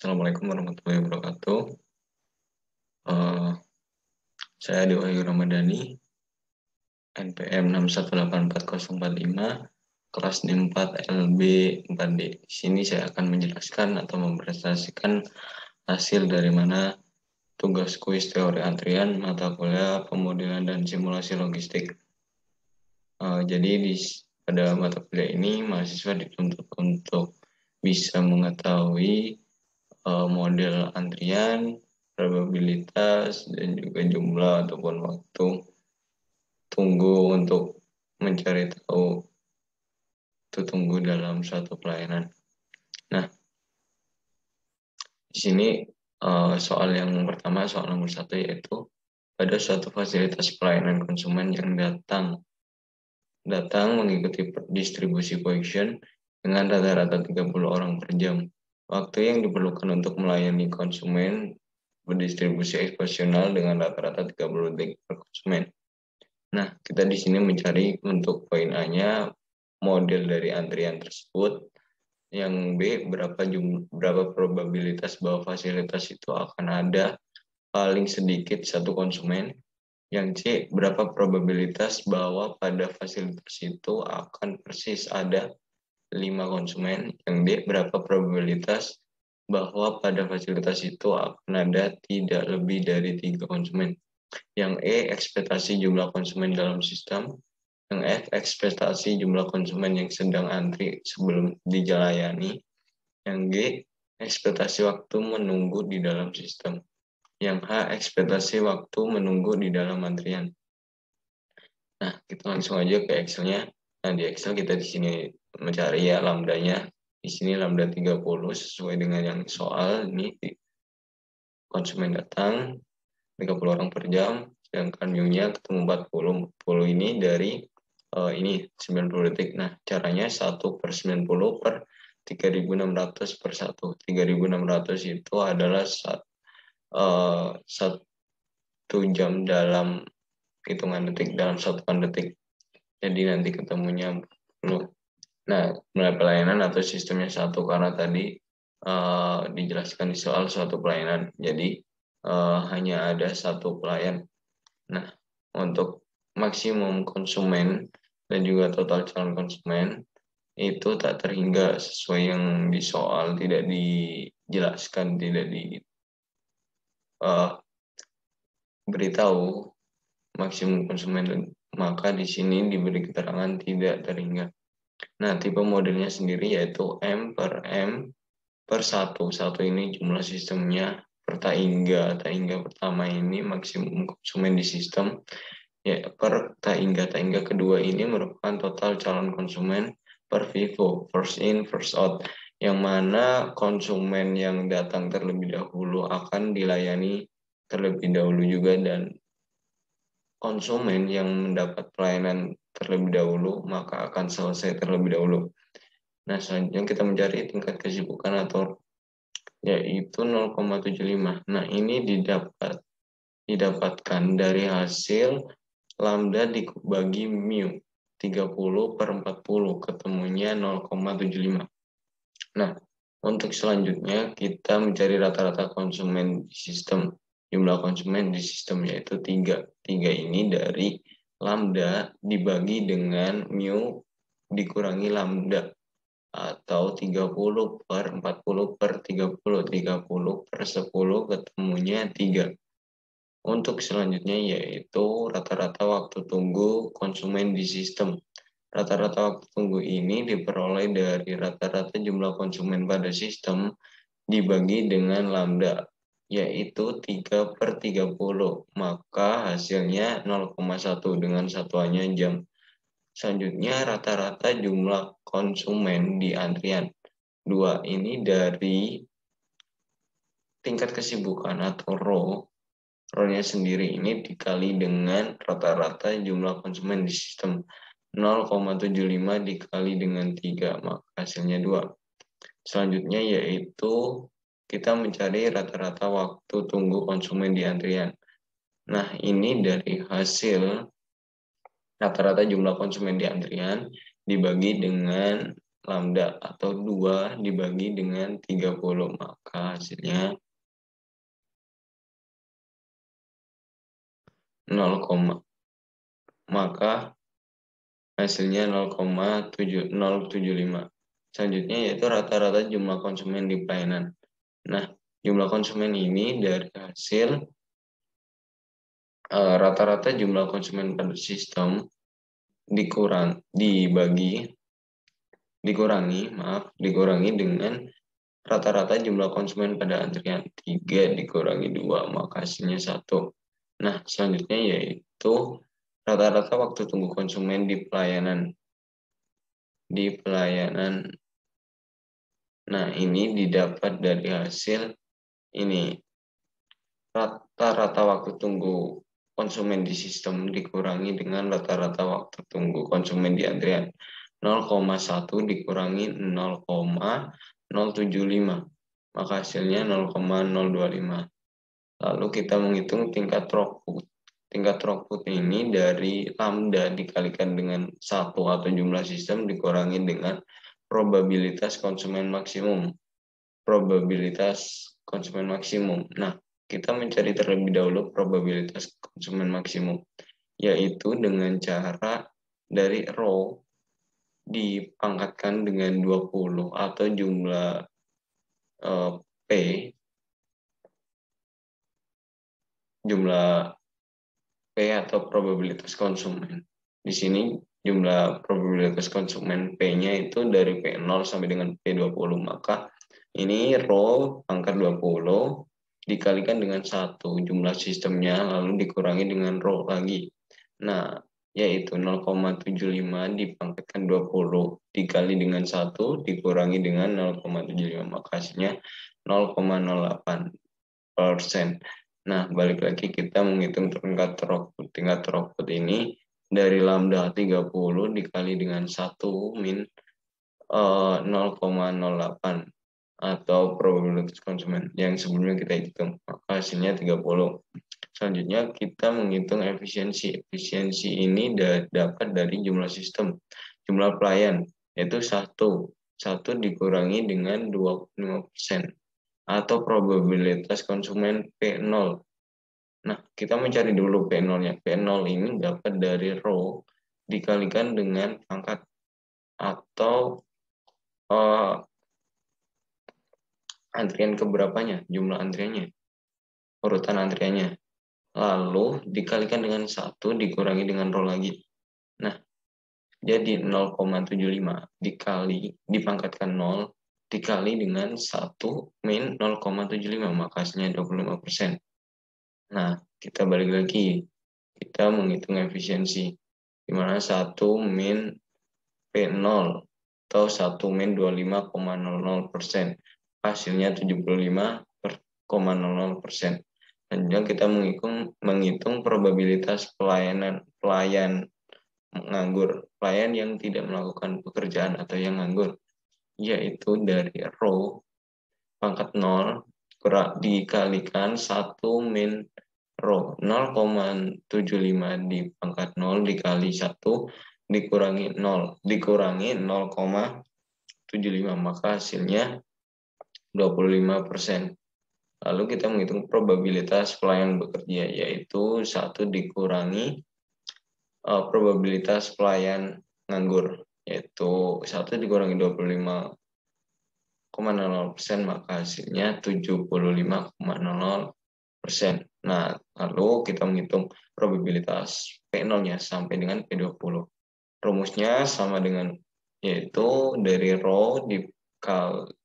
Assalamualaikum warahmatullahi wabarakatuh. Eh, saya Adi Wahyu Ramadhani, NPM 6184045, kelas D4 LB 4D. Di sini saya akan menjelaskan atau mempresentasikan hasil dari mana tugas kuis teori antrian mata kuliah pemodelan dan simulasi logistik. Jadi pada mata kuliah ini mahasiswa dituntut untuk bisa mengetahui model antrian, probabilitas, dan juga jumlah ataupun waktu tunggu untuk mencari tahu waktu tunggu dalam suatu pelayanan. Nah, di sini soal yang pertama, soal nomor 1, yaitu pada suatu fasilitas pelayanan konsumen yang datang mengikuti distribusi quotient dengan rata-rata 30 orang per jam. Waktu yang diperlukan untuk melayani konsumen berdistribusi eksposional dengan rata-rata 30 detik per konsumen. Nah, kita di sini mencari untuk poin A-nya model dari antrian tersebut. Yang B, berapa probabilitas bahwa fasilitas itu akan ada paling sedikit satu konsumen. Yang C, berapa probabilitas bahwa pada fasilitas itu akan persis ada 5 konsumen. Yang D, berapa probabilitas bahwa pada fasilitas itu akan ada tidak lebih dari 3 konsumen. Yang E, ekspektasi jumlah konsumen dalam sistem. Yang F, ekspektasi jumlah konsumen yang sedang antri sebelum dilayani. Yang G, ekspektasi waktu menunggu di dalam sistem. Yang H, ekspektasi waktu menunggu di dalam antrian. Nah, kita langsung aja ke Excel-nya. Nah, di Excel kita di sini mencari ya lambdanya. Di sini lambda 30 sesuai dengan yang soal. Ini konsumen datang 30 orang per jam, sedangkan mu-nya ketemu 40. 40 ini dari ini 90 detik. Nah, caranya 1 per 90 per 3.600 per 1. 3.600 itu adalah 1 jam dalam hitungan detik, dalam satuan detik. Jadi nanti ketemunya 40. Nah, mulai pelayanan atau sistemnya 1 karena tadi dijelaskan di soal suatu pelayanan. Jadi hanya ada 1 pelayan. Nah, untuk maksimum konsumen dan juga total calon konsumen itu tak terhingga sesuai yang di soal, tidak dijelaskan, tidak diberitahu maksimum konsumen, maka di sini diberi keterangan tidak terhingga. Nah, tipe modelnya sendiri yaitu M per M per 1. 1 ini jumlah sistemnya per tahingga. Tahingga pertama ini maksimum konsumen di sistem, ya per tahingga. Tahingga kedua ini merupakan total calon konsumen per FIFO, first in, first out, yang mana konsumen yang datang terlebih dahulu akan dilayani terlebih dahulu juga, dan konsumen yang mendapat pelayanan terlebih dahulu maka akan selesai terlebih dahulu. Nah, selanjutnya kita mencari tingkat kesibukan atau yaitu 0,75. Nah, ini didapatkan dari hasil lambda dibagi mu 30 per 40, ketemunya 0,75. Nah, untuk selanjutnya kita mencari rata-rata konsumen di sistem. Jumlah konsumen di sistem yaitu 3. 3 ini dari lambda dibagi dengan mu dikurangi lambda, atau 30 per 40 per 30. 30 per 10 ketemunya 3. Untuk selanjutnya yaitu rata-rata waktu tunggu konsumen di sistem. Rata-rata waktu tunggu ini diperoleh dari rata-rata jumlah konsumen pada sistem dibagi dengan lambda, yaitu 3 per 30. Maka hasilnya 0,1 dengan satuannya jam. Selanjutnya rata-rata jumlah konsumen di antrian. 2 ini dari tingkat kesibukan atau row-nya sendiri ini dikali dengan rata-rata jumlah konsumen di sistem. 0,75 dikali dengan 3, maka hasilnya 2. Selanjutnya yaitu kita mencari rata-rata waktu tunggu konsumen di antrian. Nah, ini dari hasil rata-rata jumlah konsumen di antrian dibagi dengan lambda atau 2 dibagi dengan 30. Maka hasilnya 0, maka hasilnya 0,075. Selanjutnya yaitu rata-rata jumlah konsumen di pelayanan. Nah, jumlah konsumen ini dari hasil rata-rata jumlah konsumen pada sistem dikurangi dengan rata-rata jumlah konsumen pada antrian 3 dikurangi 2, maka hasilnya 1. Nah, selanjutnya yaitu rata-rata waktu tunggu konsumen di pelayanan. Nah, ini didapat dari hasil ini. Rata-rata waktu tunggu konsumen di sistem dikurangi dengan rata-rata waktu tunggu konsumen di antrian. 0,1 dikurangi 0,075. Maka hasilnya 0,025. Lalu kita menghitung tingkat throughput. Tingkat throughput ini dari lambda dikalikan dengan 1 atau jumlah sistem dikurangi dengan probabilitas konsumen maksimum. Nah, kita mencari terlebih dahulu probabilitas konsumen maksimum, yaitu dengan cara dari row dipangkatkan dengan 20 atau jumlah P, jumlah P atau probabilitas konsumen. Di sini jumlah probabilitas konsumen P-nya itu dari P0 sampai dengan P20. Maka ini row pangkat 20 dikalikan dengan 1 jumlah sistemnya, lalu dikurangi dengan row lagi. Nah, yaitu 0,75 dipangkatkan 20 dikali dengan 1 dikurangi dengan 0,75, maka hasilnya 0,08%. Nah, balik lagi kita menghitung tingkat throughput ini dari lambda 30 dikali dengan 1 min 0,08 atau probabilitas konsumen yang sebelumnya kita hitung, maka hasilnya 30. Selanjutnya kita menghitung efisiensi. Efisiensi ini dapat dari jumlah sistem, jumlah pelayan, yaitu 1 dikurangi dengan 25%. Atau probabilitas konsumen P0. Nah, kita mencari dulu P0-nya. P0 ini dapat dari row dikalikan dengan pangkat atau antrian keberapanya, jumlah antriannya, urutan antriannya. Lalu dikalikan dengan 1 dikurangi dengan row lagi. Nah, jadi 0,75 dipangkatkan 0 dikali dengan 1 min 0,75, maka hasilnya 25%. Nah, kita balik lagi. Kita menghitung efisiensi. Di mana 1 min P0 atau 1 min 25,00%. Hasilnya 75,00%. Dan juga kita menghitung probabilitas pelayan nganggur, pelayan yang tidak melakukan pekerjaan atau yang nganggur, yaitu dari row pangkat 0 dikalikan 1 min row 0,75 di pangkat 0 dikali 1 dikurangi 0,75, maka hasilnya 25%. Lalu kita menghitung probabilitas pelayan bekerja, yaitu 1 dikurangi probabilitas pelayan nganggur, yaitu 1 dikurangi 25,00%, maka hasilnya 75,00%. Nah, lalu kita menghitung probabilitas P0-nya sampai dengan P20. Rumusnya sama dengan, yaitu dari row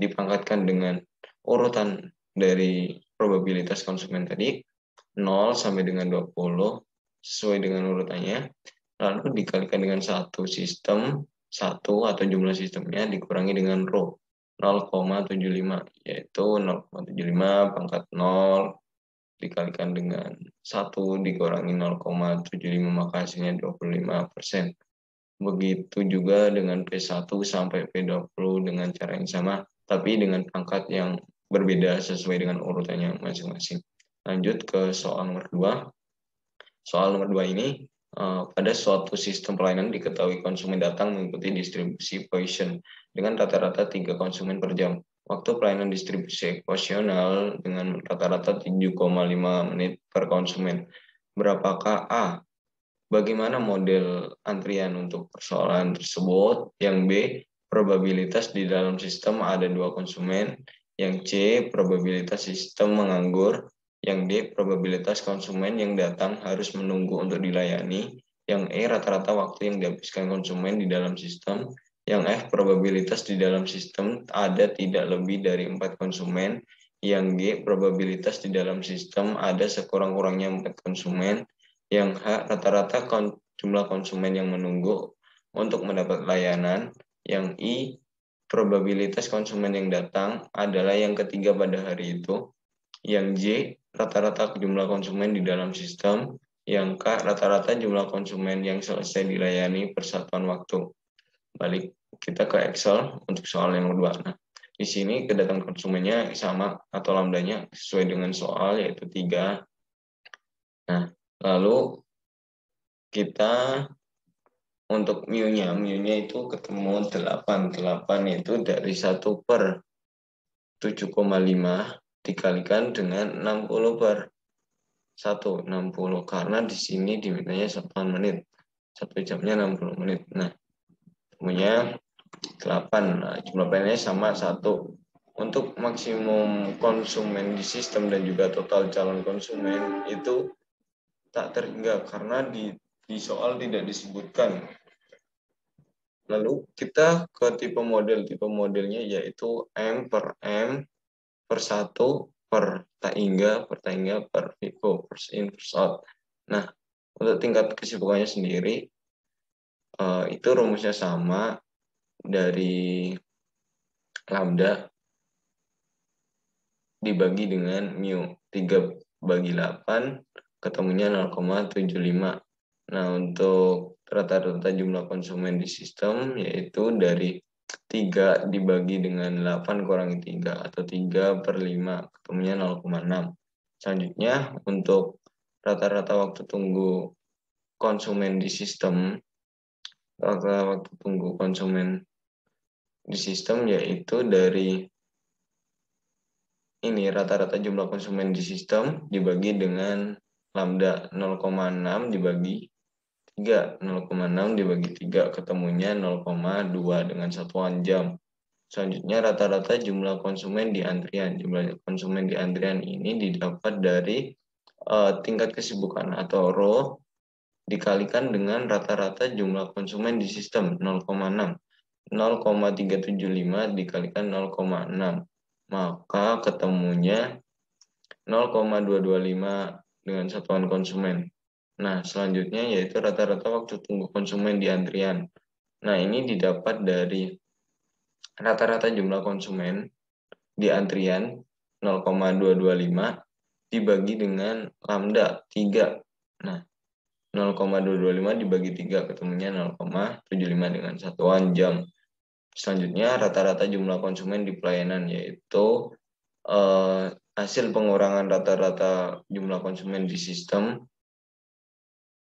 dipangkatkan dengan urutan dari probabilitas konsumen tadi, 0 sampai dengan 20, sesuai dengan urutannya, lalu dikalikan dengan 1 sistem, 1 atau jumlah sistemnya dikurangi dengan row, 0,75, yaitu 0,75 pangkat 0 dikalikan dengan 1 dikurangi 0,75, maka hasilnya 25%. Begitu juga dengan P1 sampai P20 dengan cara yang sama, tapi dengan pangkat yang berbeda sesuai dengan urutannya masing-masing. Lanjut ke soal nomor 2. Soal nomor 2 ini Pada suatu sistem pelayanan diketahui konsumen datang mengikuti distribusi Poisson dengan rata-rata 3 konsumen per jam. Waktu pelayanan distribusi ekuasional dengan rata-rata 7,5 menit per konsumen. Berapakah A? Bagaimana model antrian untuk persoalan tersebut? Yang B, probabilitas di dalam sistem ada 2 konsumen. Yang C, probabilitas sistem menganggur. Yang D, probabilitas konsumen yang datang harus menunggu untuk dilayani. Yang E, rata-rata waktu yang dihabiskan konsumen di dalam sistem. Yang F, probabilitas di dalam sistem ada tidak lebih dari 4 konsumen. Yang G, probabilitas di dalam sistem ada sekurang-kurangnya 4 konsumen. Yang H, rata-rata jumlah konsumen yang menunggu untuk mendapat layanan. Yang I, probabilitas konsumen yang datang adalah yang ketiga pada hari itu. Yang J, rata-rata jumlah konsumen di dalam sistem. Yang K, rata-rata jumlah konsumen yang selesai dilayani per satuan waktu. Balik kita ke Excel untuk soal yang kedua. Nah, di sini kedatangan konsumennya sama atau lambdanya sesuai dengan soal, yaitu 3. Nah, lalu kita untuk mu-nya itu ketemu 8. 8 itu dari 1 per 7,5 dikalikan dengan 60 per 1, 60. Karena di sini dimintanya satuan menit. 1 jamnya 60 menit. Nah, punya 8. Nah, jumlah pelayanannya sama 1. Untuk maksimum konsumen di sistem dan juga total calon konsumen itu tak terhingga karena di soal tidak disebutkan. Lalu kita ke tipe model. Tipe modelnya yaitu M per 1 per tak hingga per Vivo, first in first out. Nah, untuk tingkat kesibukannya sendiri itu rumusnya sama dari lambda dibagi dengan mu. 3 bagi 8 ketemunya 0,75. Nah, untuk rata-rata jumlah konsumen di sistem yaitu dari 3 dibagi dengan 8 kurangi 3 atau 3 per 5 ketemunya 0,6. Selanjutnya untuk rata-rata waktu tunggu konsumen di sistem, waktu tunggu konsumen di sistem yaitu dari ini rata-rata jumlah konsumen di sistem dibagi dengan lambda 0,6 dibagi 3, 0,6 dibagi 3 ketemunya 0,2 dengan satuan jam. Selanjutnya rata-rata jumlah konsumen di antrian. Jumlah konsumen di antrian ini didapat dari tingkat kesibukan atau rho dikalikan dengan rata-rata jumlah konsumen di sistem 0,6. 0,375 dikalikan 0,6. Maka ketemunya 0,225 dengan satuan konsumen. Nah, selanjutnya yaitu rata-rata waktu tunggu konsumen di antrian. Nah, ini didapat dari rata-rata jumlah konsumen di antrian 0,225 dibagi dengan lambda 3. Nah, 0,225 dibagi 3 ketemunya 0,75 dengan satuan jam. Selanjutnya rata-rata jumlah konsumen di pelayanan yaitu hasil pengurangan rata-rata jumlah konsumen di sistem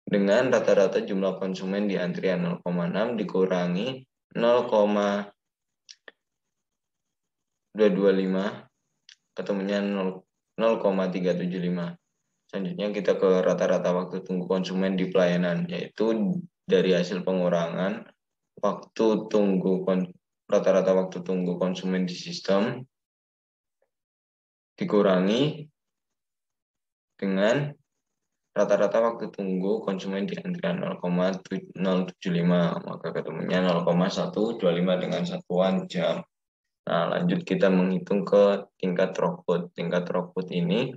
dengan rata-rata jumlah konsumen di antrian 0,6 dikurangi 0,225 ketemunya 0,375. Selanjutnya kita ke rata-rata waktu tunggu konsumen di pelayanan yaitu dari hasil pengurangan rata-rata waktu tunggu konsumen di sistem dikurangi dengan rata-rata waktu tunggu konsumen di antrian 0,075, maka ketemunya 0,125 dengan satuan jam. Nah, lanjut kita menghitung ke tingkat throughput. Tingkat throughput ini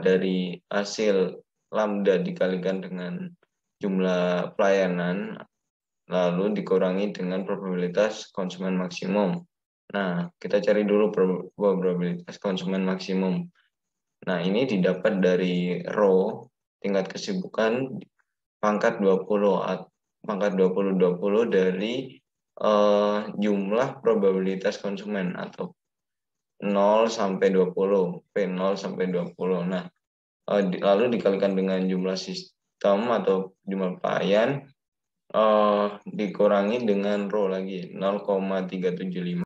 dari hasil lambda dikalikan dengan jumlah pelayanan, lalu dikurangi dengan probabilitas konsumen maksimum. Nah, kita cari dulu probabilitas konsumen maksimum. Nah, ini didapat dari rho tingkat kesibukan pangkat 20 dari jumlah probabilitas konsumen atau 0 sampai 20, P0 sampai 20. Nah, lalu dikalikan dengan jumlah sum atau jumlah pelayan dikurangi dengan row lagi 0,375